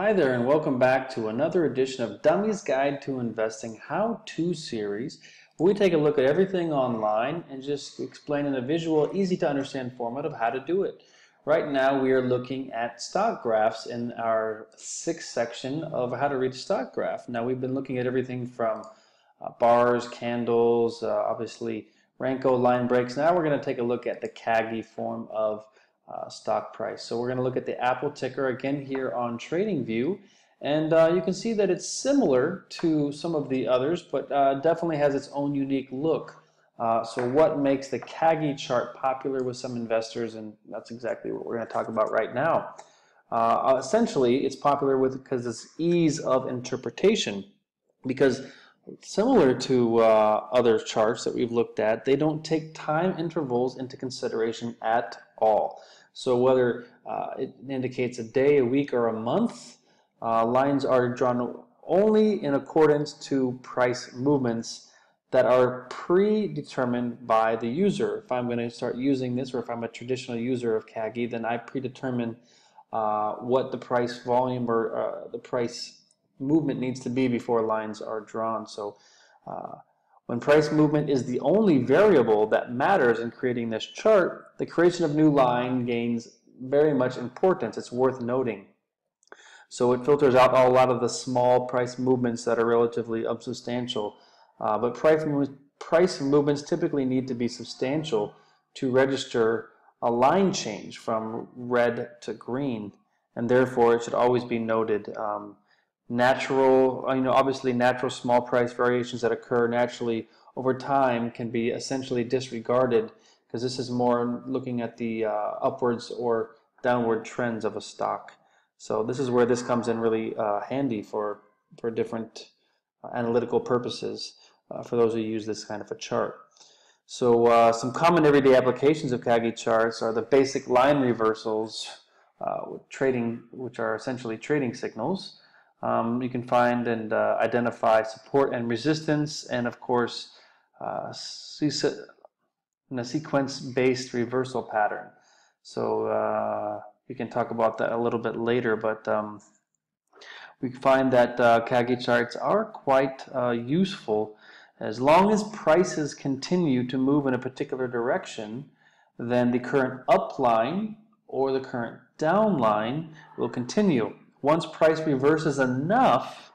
Hi there, and welcome back to another edition of Dummy's Guide to Investing How-To Series, where we take a look at everything online and just explain in a visual, easy to understand format of how to do it. Right now we are looking at stock graphs in our sixth section of how to read a stock graph. Now we've been looking at everything from bars, candles, obviously Renko line breaks. Now we're going to take a look at the Kagi form of stock price. So we're going to look at the Apple ticker again here on TradingView, and you can see that it's similar to some of the others, but definitely has its own unique look. So what makes the Kagi chart popular with some investors, and that's exactly what we're going to talk about right now. Essentially, it's popular because it's ease of interpretation, because similar to other charts that we've looked at, they don't take time intervals into consideration at all. So whether it indicates a day, a week, or a month, lines are drawn only in accordance to price movements that are predetermined by the user. If I'm going to start using this, or if I'm a traditional user of Kagi, then I predetermine what the price volume or the price movement needs to be before lines are drawn. So when price movement is the only variable that matters in creating this chart, the creation of new line gains very much importance. It's worth noting. So it filters out a lot of the small price movements that are relatively unsubstantial. But price movements typically need to be substantial to register a line change from red to green, and therefore it should always be noted. Obviously natural small price variations that occur naturally over time can be essentially disregarded, because this is more looking at the upwards or downward trends of a stock. So this is where this comes in really handy for different analytical purposes for those who use this kind of a chart. So some common everyday applications of Kagi charts are the basic line reversals, which are essentially trading signals. You can find and identify support and resistance, and of course a sequence-based reversal pattern. So we can talk about that a little bit later, but we find that Kagi charts are quite useful. As long as prices continue to move in a particular direction, then the current up line or the current down line will continue. Once price reverses enough,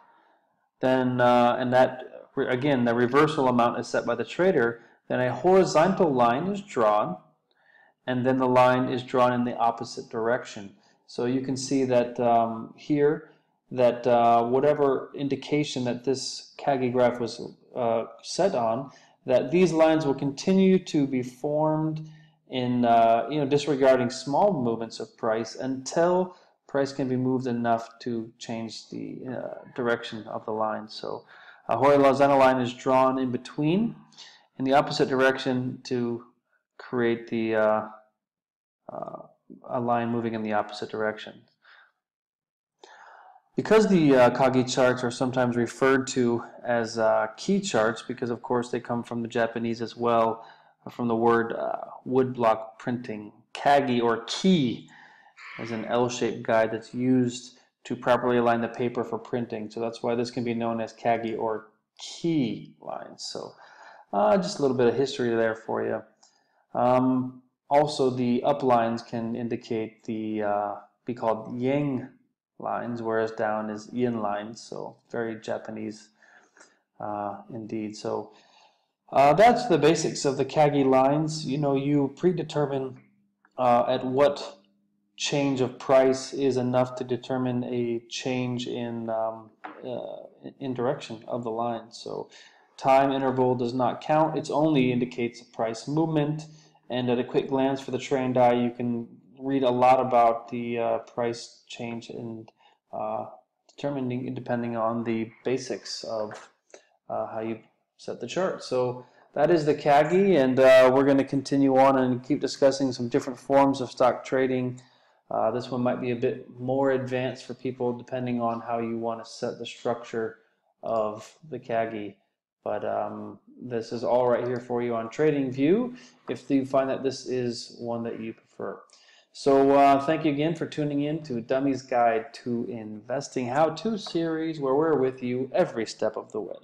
then, and that, again, the reversal amount is set by the trader, then a horizontal line is drawn, and then the line is drawn in the opposite direction. So you can see that here, that whatever indication that this Kagi graph was set on, that these lines will continue to be formed in disregarding small movements of price until price can be moved enough to change the direction of the line. So a horizontal line is drawn in between in the opposite direction to create the a line moving in the opposite direction. Because the Kagi charts are sometimes referred to as key charts, because of course they come from the Japanese as well, from the word woodblock printing. Kagi, or key, is an L-shaped guide that's used to properly align the paper for printing. So that's why this can be known as Kagi or key lines. So just a little bit of history there for you. Also, the up lines can indicate be called yang lines, whereas down is yin lines. So very Japanese indeed. So that's the basics of the Kagi lines. You predetermine at what change of price is enough to determine a change in direction of the line. So time interval does not count. It only indicates a price movement, and at a quick glance for the trained eye, you can read a lot about the price change and depending on the basics of how you set the chart. So that is the Kagi, and we're going to continue on and keep discussing some different forms of stock trading. This one might be a bit more advanced for people depending on how you want to set the structure of the Kagi. But this is all right here for you on TradingView if you find that this is one that you prefer. So thank you again for tuning in to Dummy's Guide to Investing How-To series, where we're with you every step of the way.